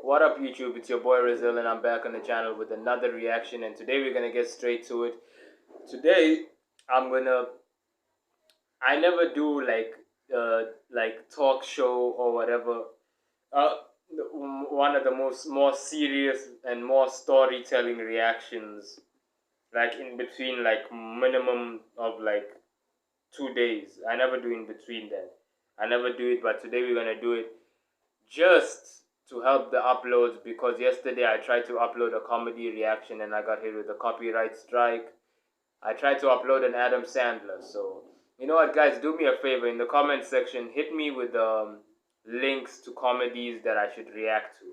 What up, YouTube? It's your boy Rizal, and I'm back on the channel with another reaction. And today we're gonna get straight to it. Today I'm gonna. I never do like talk show or whatever. Uh, One of the more serious and more storytelling reactions, like in between, like minimum of like 2 days. I never do in between that. I never do it, but today we're gonna do it just to help the uploads, because yesterday I tried to upload a comedy reaction and I got hit with a copyright strike. I tried to upload an Adam Sandler. So, you know what, guys? Do me a favor. In the comment section, hit me with links to comedies that I should react to.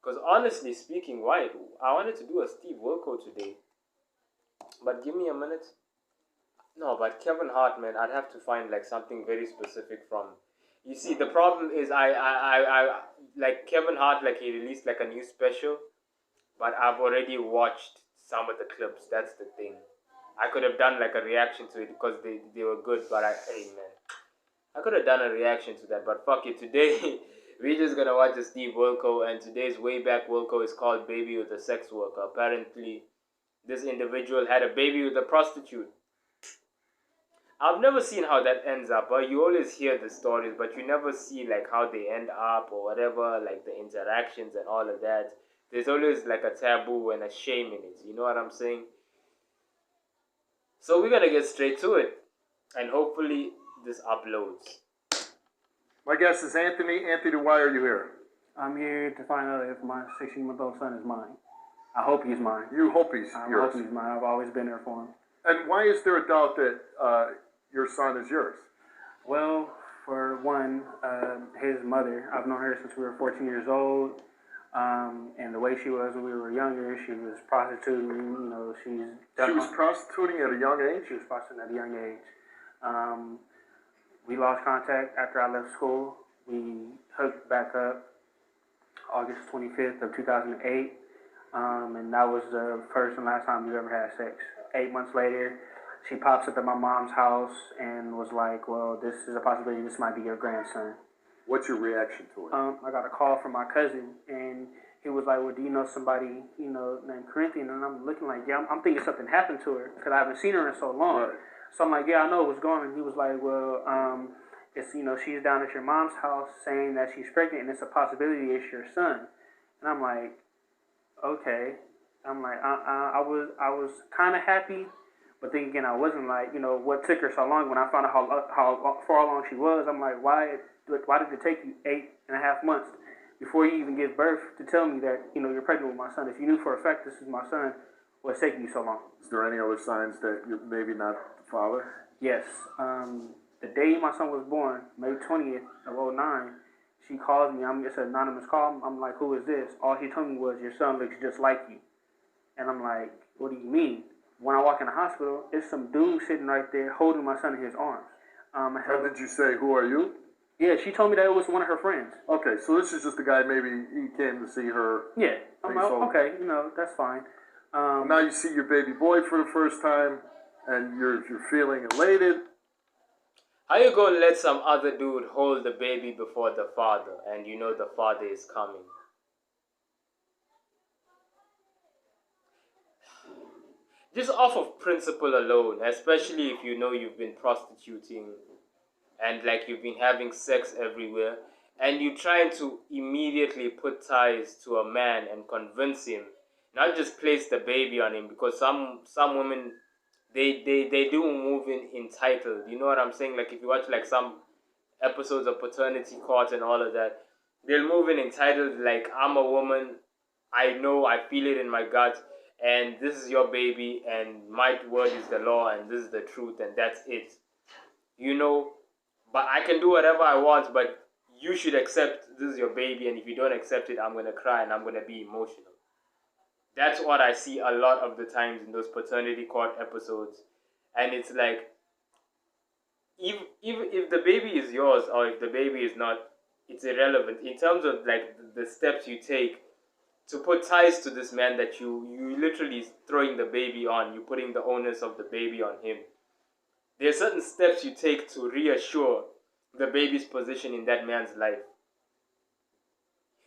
Because honestly speaking, why? I wanted to do a Steve Wilkos today. But give me a minute. No, but Kevin Hart, man, I'd have to find like something very specific from. You see, the problem is I like Kevin Hart, like he released like a new special, but I've already watched some of the clips. That's the thing. I could have done like a reaction to it because they were good, but hey man, I could have done a reaction to that, but fuck it. Today we're just gonna watch the Steve Wilkos, and today's way back Wilkos is called Baby with a Sex Worker. Apparently, this individual had a baby with a prostitute. I've never seen how that ends up. You always hear the stories, but you never see like how they end up or whatever, like the interactions and all of that. There's always like a taboo and a shame in it. You know what I'm saying? So we're gonna get straight to it, and hopefully this uploads. My guest is Anthony. Anthony, why are you here? I'm here to find out if my 16-month-old son is mine. I hope he's mine. You hope he's I yours. hope he's mine. I've always been there for him. And why is there a doubt that your son is yours? Well, for one, his mother, I've known her since we were 14 years old. And the way she was when we were younger, she was prostituting, you know, She was prostituting at a young age? She was prostituting at a young age. We lost contact after I left school. We hooked back up August 25th of 2008. And that was the first and last time we ever had sex. 8 months later, she pops up at my mom's house and was like, well, this is a possibility, this might be your grandson. What's your reaction to it? I got a call from my cousin, and he was like, well, do you know somebody, you know, named Corinthian? And I'm looking like, yeah, I'm thinking something happened to her, because I haven't seen her in so long. Right. So I'm like, yeah, I know what's going on. And he was like, well, it's, you know, she's down at your mom's house saying that she's pregnant, and it's a possibility it's your son. And I'm like, okay. I'm like, I was kind of happy, but then again, I wasn't. Like, you know, what took her so long? When I found out how far along she was, I'm like, why did it take you 8.5 months before you even give birth to tell me that, you know, you're pregnant with my son? If you knew for a fact this is my son, what's taking you so long? Is there any other signs that you're maybe not the father? Yes. The day my son was born, May 20th of 2009, she calls me. It's an anonymous call. I'm like, who is this? All she told me was, your son looks just like you. And I'm like, what do you mean? When I walk in the hospital, it's some dude sitting right there holding my son in his arms. How did you say, who are you? Yeah, she told me that it was one of her friends. Okay, so this is just a guy, maybe he came to see her. Yeah, I'm like, okay, you know, that's fine. Now you see your baby boy for the first time, and you're feeling elated. How you gonna let some other dude hold the baby before the father, and you know the father is coming? Just off of principle alone, especially if you know you've been prostituting and like you've been having sex everywhere, and you're trying to immediately put ties to a man and convince him, not just place the baby on him, because some women, they do move in entitled. You know what I'm saying? Like if you watch like some episodes of Paternity Court and all of that, they'll move in entitled, like, I'm a woman, I know, I feel it in my gut, and this is your baby, and my word is the law, and this is the truth, and that's it. You know, but I can do whatever I want, but you should accept this is your baby, and if you don't accept it, I'm going to cry and I'm going to be emotional. That's what I see a lot of the times in those paternity court episodes. And it's like, if the baby is yours or if the baby is not, it's irrelevant. In terms of like the steps you take to put ties to this man that you literally throwing the baby on, you're putting the onus of the baby on him. There are certain steps you take to reassure the baby's position in that man's life.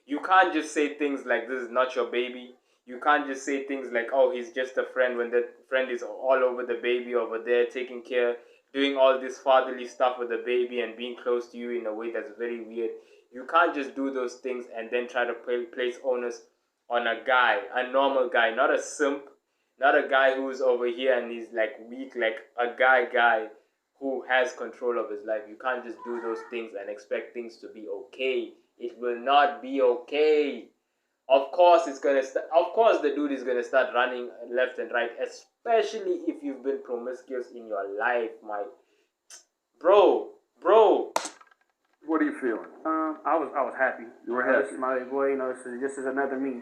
You can't just say things like this is not your baby. You can't just say things like, oh, he's just a friend, when the friend is all over the baby over there, taking care, doing all this fatherly stuff with the baby and being close to you in a way that's very weird. You can't just do those things and then try to place onus on a guy, a normal guy, not a simp, not a guy who's over here and he's like weak, like a guy who has control of his life. You can't just do those things and expect things to be okay. It will not be okay. Of course, of course, the dude is gonna start running left and right, especially if you've been promiscuous in your life, my bro. What are you feeling? I was happy. You were happy. This is my boy. This is another me.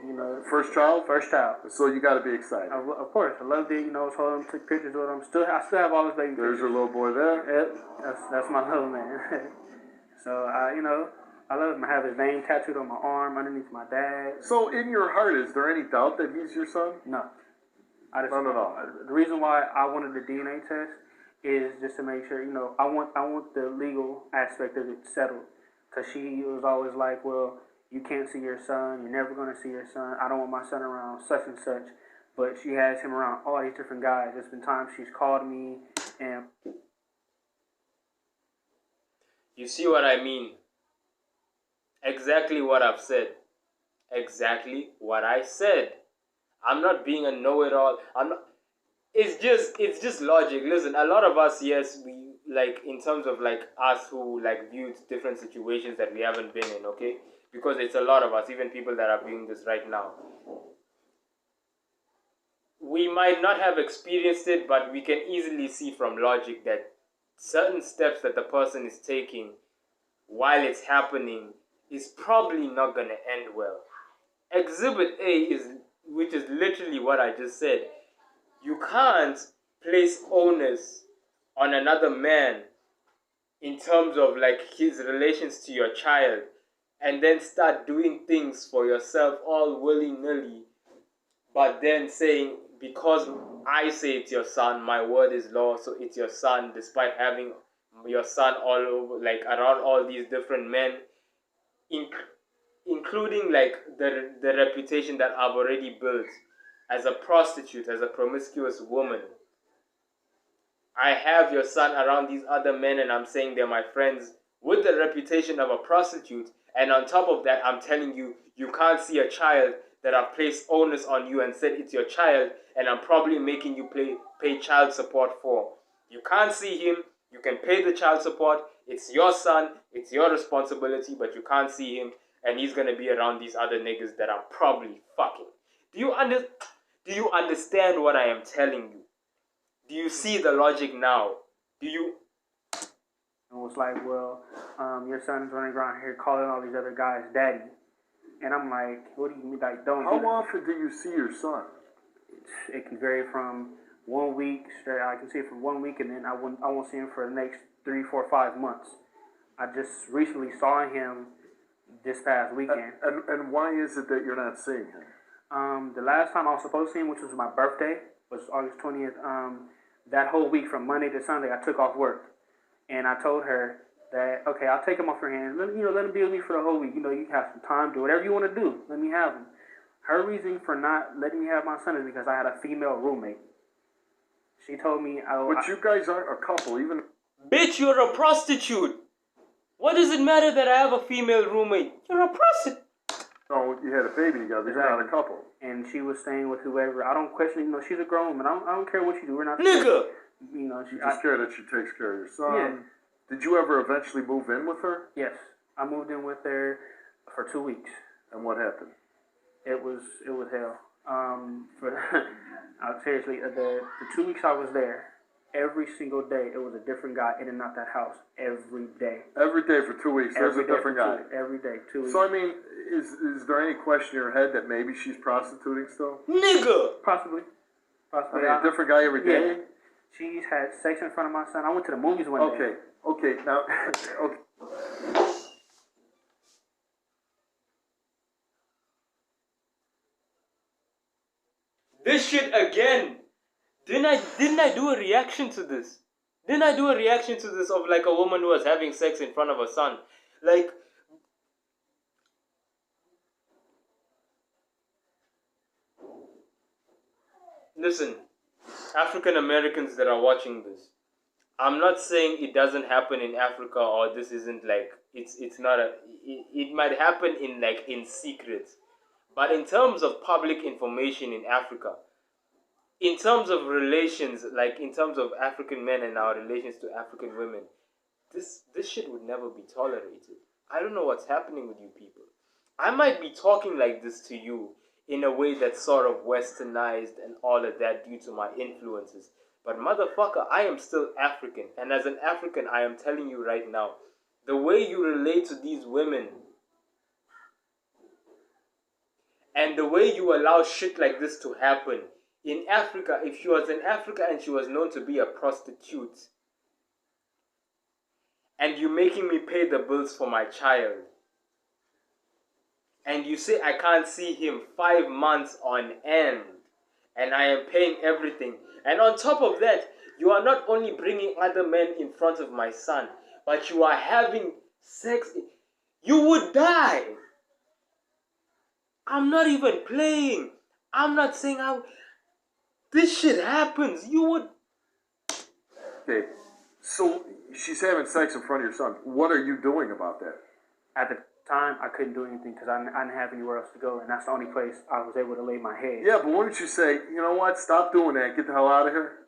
First child. First child. So you got to be excited. Of course, I loved it. I was holding him, took pictures with him. I still have all his baby There's pictures. your little boy there. Yep, that's my little man. So I love him. I have his name tattooed on my arm underneath my dad. So in your heart, is there any doubt that he's your son? No. None at all. The reason why I wanted the DNA test is just to make sure, I want the legal aspect of it settled. Because she was always like, well, you can't see your son. You're never going to see your son. I don't want my son around such and such. But she has him around all these different guys. There's been times she's called me and... You see what I mean? Exactly what I've said. Exactly what I said. I'm not being a know-it-all. It's just logic. Listen, a lot of us, yes, we like in terms of like us who like viewed different situations that we haven't been in, okay? Because it's a lot of us, even people that are viewing this right now. We might not have experienced it, but we can easily see from logic that certain steps that the person is taking while it's happening is probably not going to end well. Exhibit A which is literally what I just said. You can't place onus on another man in terms of like his relations to your child and then start doing things for yourself all willy-nilly, but then saying, because I say it's your son, my word is law, so it's your son, despite having your son all over, like around all these different men, including like the reputation that I've already built as a prostitute, as a promiscuous woman. I have your son around these other men and I'm saying they're my friends with the reputation of a prostitute, and on top of that I'm telling you, you can't see a child that I've placed onus on you and said it's your child, and I'm probably making you pay child support for. You can't see him, you can pay the child support, it's your son, it's your responsibility, but you can't see him, and he's gonna be around these other niggas that I'm probably fucking. Do you understand what I am telling you? Do you see the logic now? Do you? And was like, well, your son's running around here calling all these other guys daddy. And I'm like, what do you mean? Like, don't How do that. often do you see your son? It can vary from 1 week straight. I can see it from 1 week, and then I won't see him for the next 3, 4, 5 months. I just recently saw him this past weekend. And why is it that you're not seeing him? The last time I was supposed to see him, which was my birthday, was August 20th. That whole week from Monday to Sunday, I took off work. And I told her that, okay, I'll take him off your hands. Let him be with me for the whole week. You can have some time, do whatever you want to do. Let me have him. Her reason for not letting me have my son is because I had a female roommate. She told me... But you guys aren't a couple, even... Bitch, you're a prostitute! What does it matter that I have a female roommate? You're a prostitute! No, you had a baby together. You're not a couple. And she was staying with whoever. I don't question, she's a grown woman. I don't care what you do. We're not... Nigga! You're just scared that she takes care of your son. Yeah. Did you ever eventually move in with her? Yes. I moved in with her for 2 weeks. And what happened? It was hell. Seriously, the 2 weeks I was there, every single day it was a different guy in and out that house every day. Every day for 2 weeks, there's a different guy. Every day, 2 weeks. So I mean, is there any question in your head that maybe she's prostituting still? Nigga! Possibly. I mean, a different guy every day? Yeah. She's had sex in front of my son. I went to the movies one day. Okay, now, okay. This shit again. Didn't I do a reaction to this? Didn't I do a reaction to this of like a woman who was having sex in front of her son? Like, Listen, African Americans that are watching this, I'm not saying it doesn't happen in Africa or this isn't like it's not a it might happen in like in secret. But in terms of public information in Africa, in terms of relations, like in terms of African men and our relations to African women, this shit would never be tolerated. I don't know what's happening with you people. I might be talking like this to you in a way that's sort of westernized and all of that due to my influences. But motherfucker, I am still African. And as an African, I am telling you right now, the way you relate to these women and the way you allow shit like this to happen in Africa, if she was in Africa and she was known to be a prostitute, and you making me pay the bills for my child, and you say I can't see him 5 months on end, and I am paying everything, and on top of that, you are not only bringing other men in front of my son, but you are having sex, you would die. I'm not even playing. I'm not saying how this shit happens. You would. Okay, so she's having sex in front of your son. What are you doing about that? At the time, I couldn't do anything because I didn't have anywhere else to go, and that's the only place I was able to lay my head. Yeah, but wouldn't you say, you know what, stop doing that, get the hell out of here?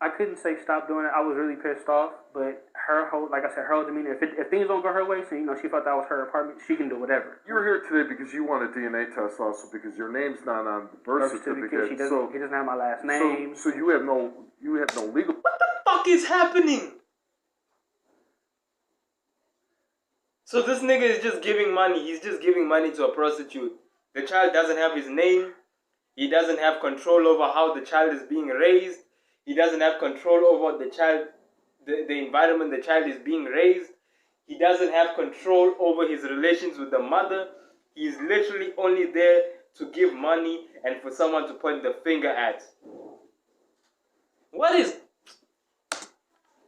I couldn't say stop doing it. I was really pissed off, but her whole, like I said, her whole demeanor, if things don't go her way, so, you know, she felt that was her apartment, she can do whatever. You were here today because you want a DNA test also because your name's not on the birth certificate. He doesn't have my last name. So you have no legal. What the fuck is happening? So this nigga is just giving money. He's just giving money to a prostitute. The child doesn't have his name. He doesn't have control over how the child is being raised. He doesn't have control over the child, the environment the child is being raised. He doesn't have control over his relations with the mother. He's literally only there to give money and for someone to point the finger at. What is...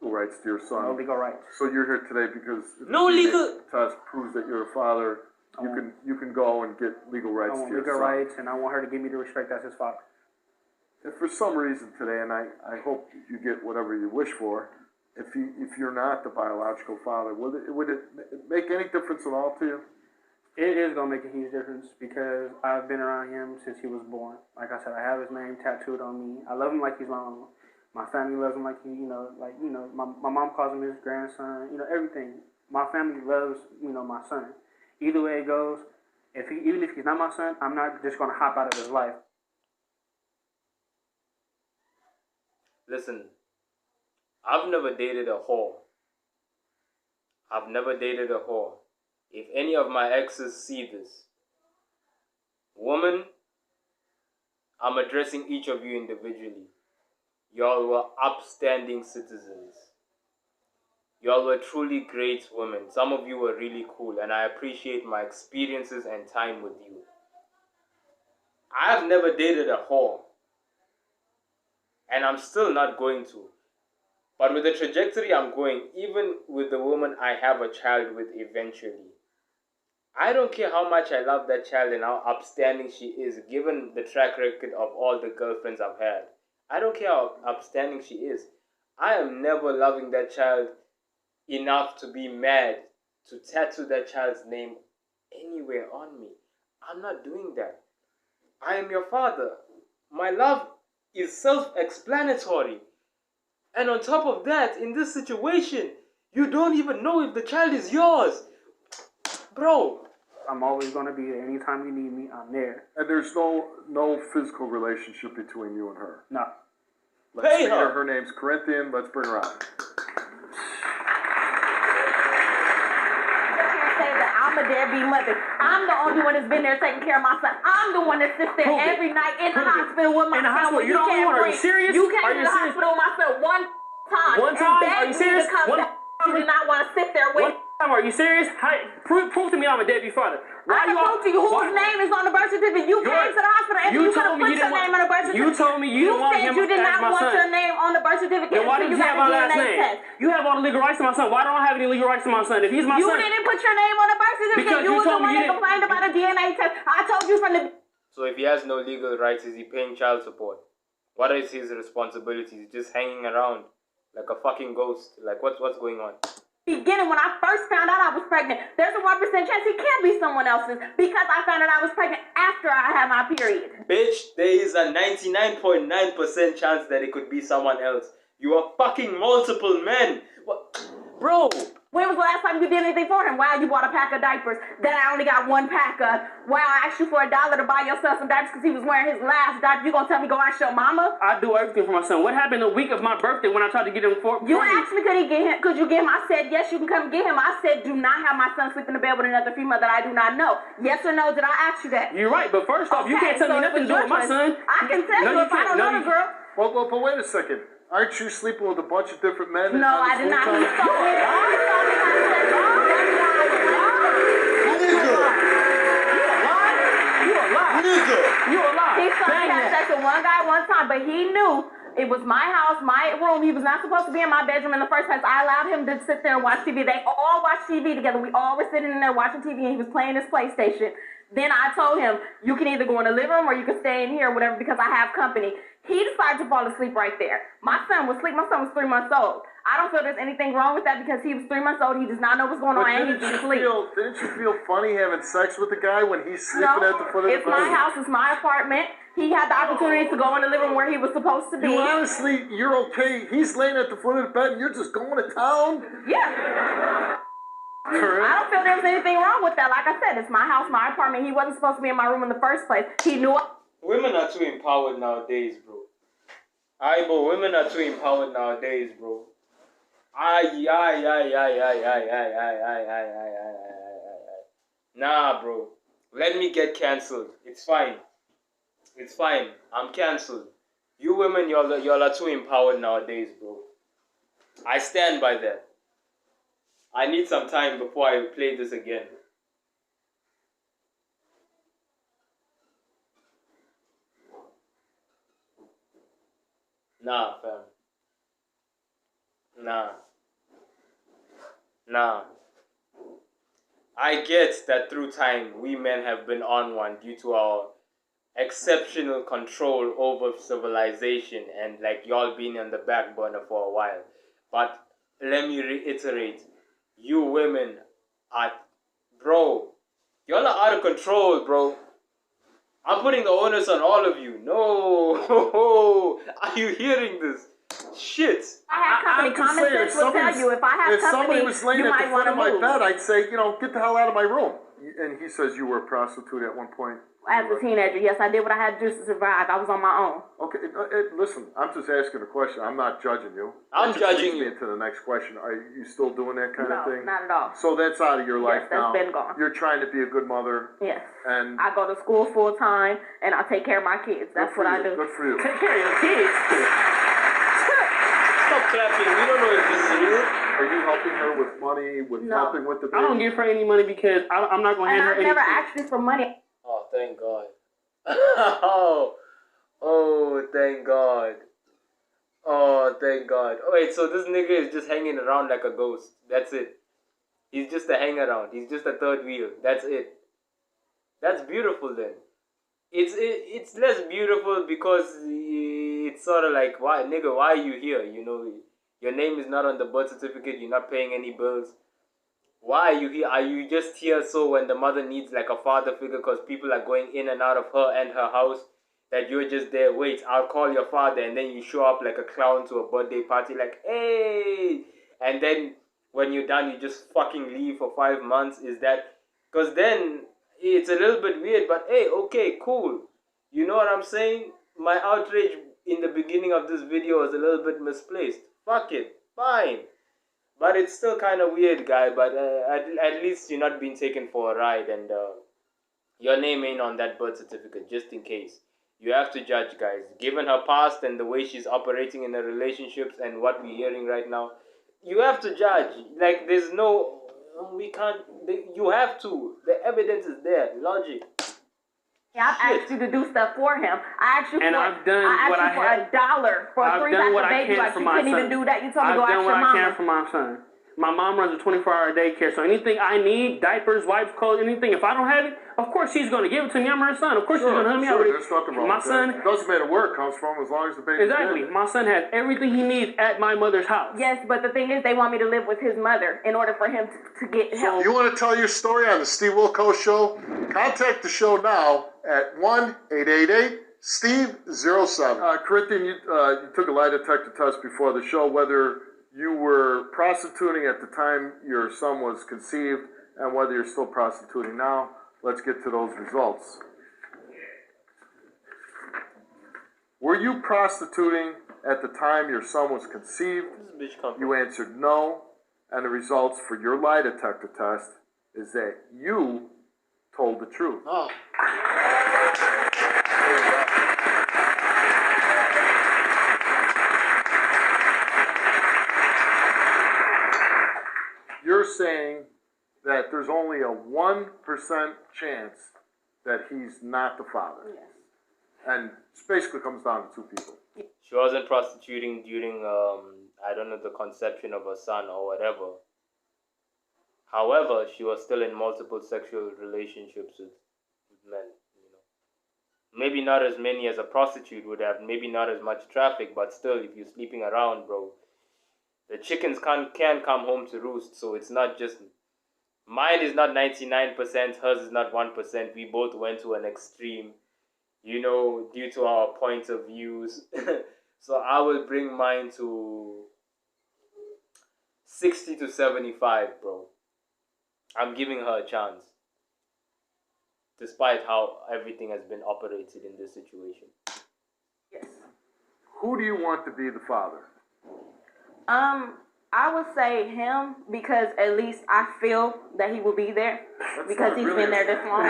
rights to your son. No legal rights. So you're here today because if no the DNA legal test proves that you're a father, you can go and get legal rights to your son. legal rights, and I want her to give me the respect as his father. If for some reason today, and I hope you get whatever you wish for, if you're not the biological father, would it make any difference at all to you? It is going to make a huge difference because I've been around him since he was born. Like I said, I have his name tattooed on me. I love him like he's my own. My family loves him like my mom calls him his grandson. You know, everything. My family loves, my son. Either way it goes, even if he's not my son, I'm not just going to hop out of his life. Listen, I've never dated a whore. I've never dated a whore. If any of my exes see this, woman, I'm addressing each of you individually. Y'all were upstanding citizens. Y'all were truly great women. Some of you were really cool, and I appreciate my experiences and time with you. I've never dated a whore. And I'm still not going to. But with the trajectory I'm going, even with the woman I have a child with eventually, I don't care how much I love that child and how upstanding she is, given the track record of all the girlfriends I've had. I don't care how upstanding she is. I am never loving that child enough to be mad to tattoo that child's name anywhere on me. I'm not doing that. I am your father. My love is self-explanatory. And on top of that, in this situation, you don't even know if the child is yours. Bro. I'm always going to be there. Anytime you need me, I'm there. And there's no physical relationship between you and her? No. Let's see her. Her name's Corinthian. Let's bring her on. I'm a deadbeat mother. I'm the only one that's been there taking care of my son. I'm the one that sits there every night in the hospital with my son. You don't want her. Are you serious? You came to the hospital with my son one time. One time? Are you serious? You did not want to sit there with. Are you serious? Prove to me I'm a deadbeat father. I can prove to you whose name is on the birth certificate. You came to the hospital and you could have put your name on the birth certificate. You told me you didn't want him as my son. You said you did not want your name on the birth certificate. Then why did you have my last name? Test. You have all the legal rights to my son. Why don't I have any legal rights to my son? If he's my son. You didn't put your name on the birth certificate. Because you was the one that complained about a DNA test. I told you from the... So if he has no legal rights, is he paying child support? What is his responsibilities? Just hanging around like a fucking ghost. Like what's going on? Beginning, when I first found out I was pregnant, there's a 1% chance it can't be someone else's because I found out I was pregnant after I had my period. Bitch, there is a 99.9% chance that it could be someone else. You are fucking multiple men. What? Bro. When was the last time you did anything for him? Wow, you bought a pack of diapers. Then I only got one pack of. Wow, I asked you for $1 to buy your son some diapers because he was wearing his last diaper. You gonna tell me go ask your mama? I do everything for my son. What happened the week of my birthday when I tried to get him for You asked me could you get him? I said yes, you can come get him. I said do not have my son sleep in the bed with another female that I do not know. Yes or no? Did I ask you that? You're right, but first off, you can't tell me nothing to do with my son. I can tell you if I don't know the girl. Well, but wait a second. Aren't you sleeping with a bunch of different men? No, I did not. He told me You a lie. He saw me have sex with one guy one time, but he knew it was my house, my room. He was not supposed to be in my bedroom in the first place. I allowed him to sit there and watch TV. They all watched TV together. We all were sitting in there watching TV, and he was playing his PlayStation. Then I told him, you can either go in the living room or you can stay in here or whatever because I have company. He decided to fall asleep right there. My son was asleep. My son was 3 months old. I don't feel there's anything wrong with that because he was 3 months old. He does not know what's going on and he's asleep. Didn't you feel funny having sex with the guy when he's sleeping at the foot of the bed? It's my house. It's my apartment. He had the opportunity to go in the living room where he was supposed to be. You honestly, you're okay. He's laying at the foot of the bed and you're just going to town? Yeah. I don't feel there was anything wrong with that. Like I said, it's my house, my apartment. He wasn't supposed to be in my room in the first place. He knew. Women are too empowered nowadays, bro. Women are too empowered nowadays, bro. Nah, bro. Let me get cancelled. It's fine. It's fine. I'm cancelled. You women, y'all are too empowered nowadays, bro. I stand by that. I need some time before I play this again. Nah, fam. Nah. I get that through time, we men have been on one due to our exceptional control over civilization and like y'all being on the back burner for a while. But let me reiterate, you women are, bro, y'all are out of control, bro. I'm putting the onus on all of you. No, are you hearing this? Shit. I have company. Common sense will tell you if I have company, somebody was laying you at might the want foot to of move. my bed, I'd say, get the hell out of my room. And he says you were a prostitute at one point. As a teenager, yes, I did what I had to do to survive. I was on my own. Okay, listen, I'm just asking a question. I'm not judging you. I'm judging you. Into the next question. Are you still doing that kind of thing? No, not at all. So that's out of your life now. Yes, that's been gone. You're trying to be a good mother. Yes. And I go to school full time, and I take care of my kids. That's what I do. Good for you. Take care of your kids. Stop clapping. We don't know if this is real. Are you helping her with money, helping with the baby? I don't give her any money because I'm not going to hand her anything. And I've never asked you for money. Oh, thank God. oh, thank God. Oh, thank God. Oh, wait, so this nigga is just hanging around like a ghost. That's it. He's just a hang around. He's just a third wheel. That's it. That's beautiful then. It's less beautiful because it's sort of like, why, nigga, why are you here? Your name is not on the birth certificate. You're not paying any bills. Why are you here? Are you just here so when the mother needs like a father figure because people are going in and out of her and her house that you're just there, wait, I'll call your father, and then you show up like a clown to a birthday party like, hey, and then when you're done you just fucking leave for 5 months? Is that, because then it's a little bit weird, but hey, okay, cool. You know what I'm saying? My outrage in the beginning of this video was a little bit misplaced. Fuck it, fine. But it's still kind of weird, guy. But at least you're not being taken for a ride, and your name ain't on that birth certificate, just in case. You have to judge, guys. Given her past and the way she's operating in her relationships and what we're hearing right now, you have to judge. Like, there's no, we can't. You have to. The evidence is there. Logic. Yeah, I've asked you to do stuff for him. I asked you And for, I've done I what I asked you for $1 for a 3-pack of baby. Like, you couldn't even do that. You told me to go ask your mama. I've done what I can for my son. My mom runs a 24-hour daycare, so anything I need, diapers, wipes, clothes, anything, if I don't have it, of course she's going to give it to me. I'm her son. Of course she's going to help me out with it. There's nothing wrong My with son, that. It doesn't matter where it comes from as long as the baby's exactly. dead. My son has everything he needs at my mother's house. Yes, but the thing is, they want me to live with his mother in order for him to get help. You want to tell your story on the Steve Wilkos Show? Contact the show now at 1-888-STEVE-07. Corinthian, you took a lie detector test before the show, whether you were prostituting at the time your son was conceived and whether you're still prostituting now. Let's get to those results. Were you prostituting at the time your son was conceived? You answered no, and the results for your lie detector test is that you told the truth. Oh. You're saying that there's only a 1% chance that he's not the father. Yes. And it basically comes down to two people. She wasn't prostituting during, I don't know, the conception of her son or whatever. However, she was still in multiple sexual relationships with men. You know, maybe not as many as a prostitute would have. Maybe not as much traffic, but still, if you're sleeping around, bro, the chickens can come home to roost. So it's not just mine is not 99%, hers is not 1%. We both went to an extreme, you know, due to our points of views. So I will bring mine to 60 to 75, bro. I'm giving her a chance, despite how everything has been operated in this situation. Yes. Who do you want to be the father? I would say him because at least I feel that he will be there because he's been there this long.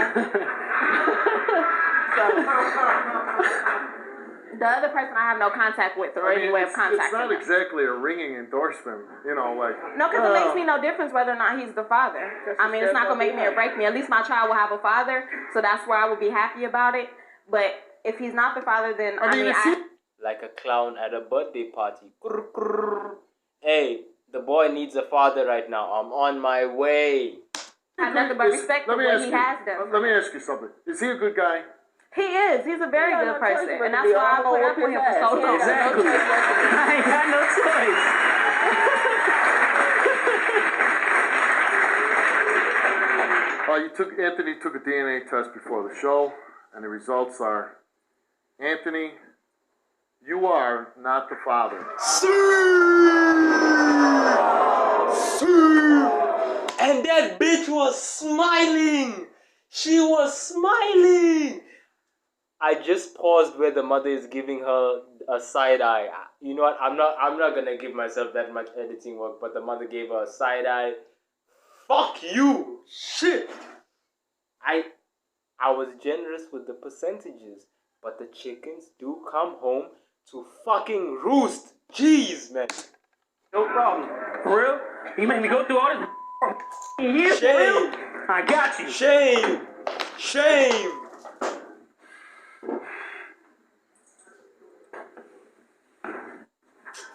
So the other person I have no contact with or any way of contacting. It's not exactly a ringing endorsement, you know, like. No, because it makes me no difference whether or not he's the father. I mean, it's not gonna make me or break me. At least my child will have a father, so that's where I will be happy about it. But if he's not the father, then I mean like a clown at a birthday party. Hey, the boy needs a father right now. I'm on my way. I have nothing but respect for what he has done. Let me ask you something. Is he a good guy? He is. He's a very good person, and that's why I put up with him for so long. Exactly. I ain't got no choice. Anthony took a DNA test before the show, and the results are, Anthony, you are not the father. And that bitch was smiling. She was smiling. I just paused where the mother is giving her a side eye. You know what? I'm not gonna give myself that much editing work, but the mother gave her a side eye. Fuck you, shit. I was generous with the percentages, but the chickens do come home to fucking roost. Jeez, man. No problem. For real? You made me go through all this years. Shame. I got you. Shame. Shame.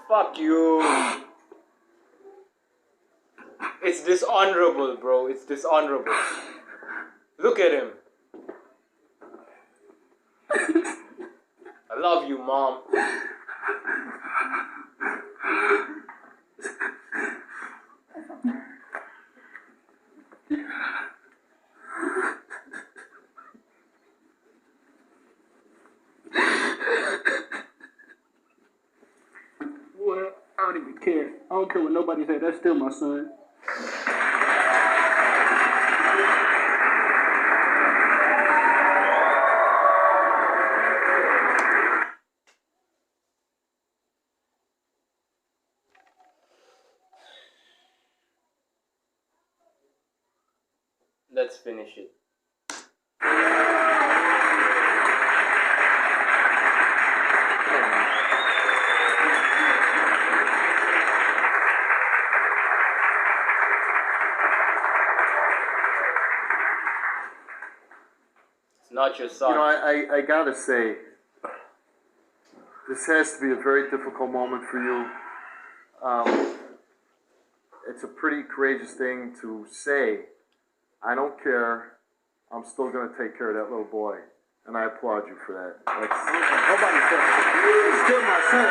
Fuck you. It's dishonorable, bro. It's dishonorable. Look at him. I love you, Mom. Well, I don't even care. I don't care what nobody say. That's still my son. Let's finish it. It's not your son. You know, I gotta say, this has to be a very difficult moment for you. it's a pretty courageous thing to say, I don't care, I'm still going to take care of that little boy. And I applaud you for that. Nobody said it. Still my son.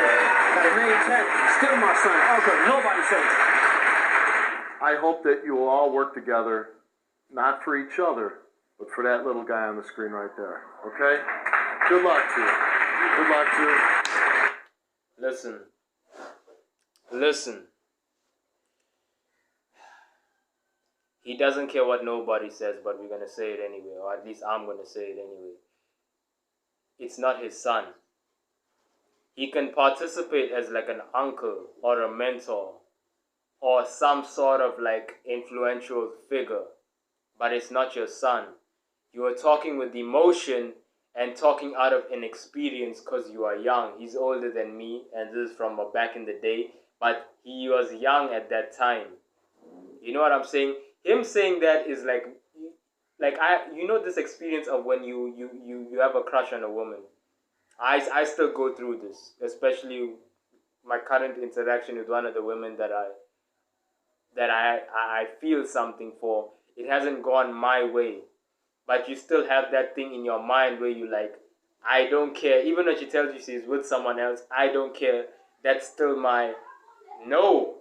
Got a name tag. Still my son. Okay, nobody said it. I hope that you will all work together, not for each other, but for that little guy on the screen right there. Okay? Good luck to you. Good luck to you. Listen. He doesn't care what nobody says, but we're going to say it anyway, or at least I'm going to say it anyway. It's not his son. He can participate as like an uncle or a mentor or some sort of like influential figure, but it's not your son. You are talking with emotion and talking out of inexperience because you are young. He's older than me, and this is from back in the day, but he was young at that time. You know what I'm saying? Him saying that is like this experience of when you have a crush on a woman. I still go through this, especially my current interaction with one of the women that I feel something for. It hasn't gone my way, but you still have that thing in your mind where you like, I don't care. Even when she tells you she's with someone else, I don't care. That's still my no.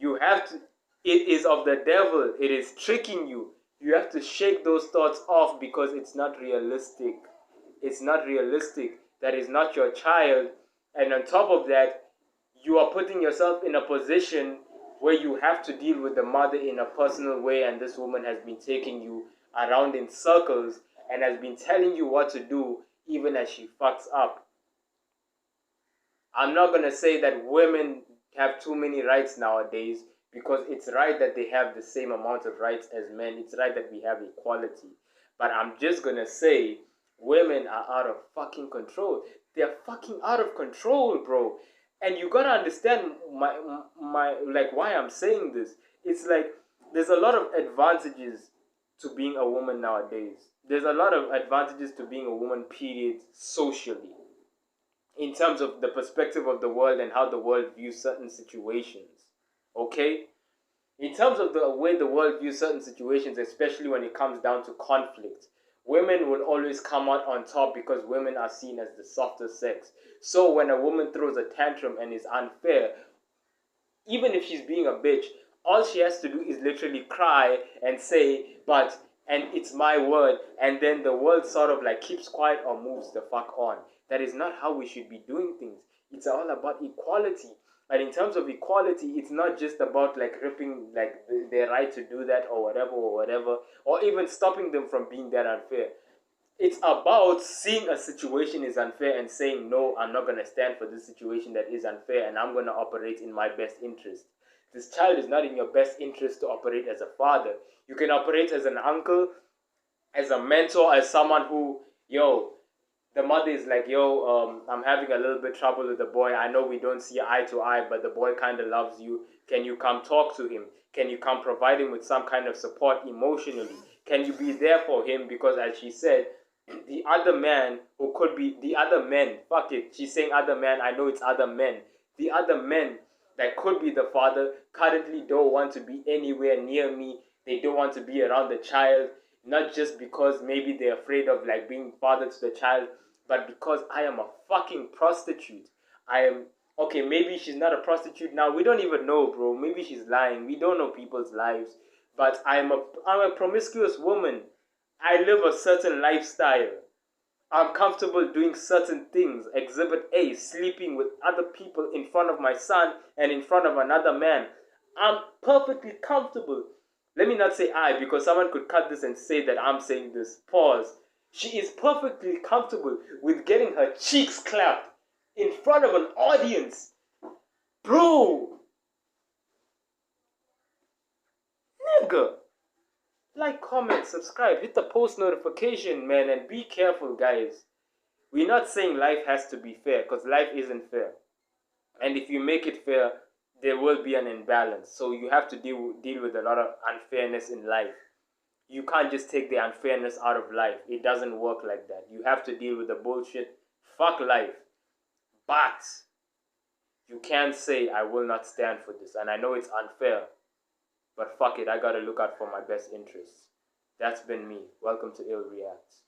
You have to. It is of the devil. It is tricking you. You have to shake those thoughts off because it's not realistic. It's not realistic. That is not your child. And on top of that, you are putting yourself in a position where you have to deal with the mother in a personal way, and this woman has been taking you around in circles and has been telling you what to do even as she fucks up. I'm not going to say that women have too many rights nowadays, because it's right that they have the same amount of rights as men. It's right that we have equality. But I'm just going to say women are out of fucking control. They're fucking out of control, bro. And you got to understand my like why I'm saying this. It's like there's a lot of advantages to being a woman nowadays. There's a lot of advantages to being a woman, period, socially. In terms of the perspective of the world and how the world views certain situations. Okay? In terms of the way the world views certain situations, especially when it comes down to conflict, women will always come out on top because women are seen as the softer sex. So when a woman throws a tantrum and is unfair, even if she's being a bitch, all she has to do is literally cry and say, and it's my word, and then the world sort of like keeps quiet or moves the fuck on. That is not how we should be doing things. It's all about equality. And in terms of equality, it's not just about like ripping like their right to do that or whatever, or even stopping them from being that unfair. It's about seeing a situation is unfair and saying, no, I'm not going to stand for this situation that is unfair, and I'm going to operate in my best interest. This child is not in your best interest to operate as a father. You can operate as an uncle, as a mentor, as someone who, the mother is like, I'm having a little bit trouble with the boy. I know we don't see eye to eye, but the boy kind of loves you. Can you come talk to him? Can you come provide him with some kind of support emotionally? Can you be there for him? Because as she said, the other man who could be the other men, fuck it, she's saying other man, I know it's other men. The other men that could be the father currently don't want to be anywhere near me. They don't want to be around the child, not just because maybe they're afraid of like being father to the child, but because I am a fucking prostitute. Okay, maybe she's not a prostitute now. We don't even know, bro. Maybe she's lying. We don't know people's lives. But I'm a promiscuous woman. I live a certain lifestyle. I'm comfortable doing certain things. Exhibit A, sleeping with other people in front of my son and in front of another man. I'm perfectly comfortable. Let me not say I, because someone could cut this and say that I'm saying this. Pause. She is perfectly comfortable with getting her cheeks clapped in front of an audience. Bro. Nigga. Like, comment, subscribe, hit the post notification, man, and be careful, guys. We're not saying life has to be fair, because life isn't fair. And if you make it fair, there will be an imbalance. So you have to deal with a lot of unfairness in life. You can't just take the unfairness out of life. It doesn't work like that. You have to deal with the bullshit. Fuck life. But you can't say, I will not stand for this. And I know it's unfair. But fuck it, I gotta look out for my best interests. That's been me. Welcome to Ill Reacts.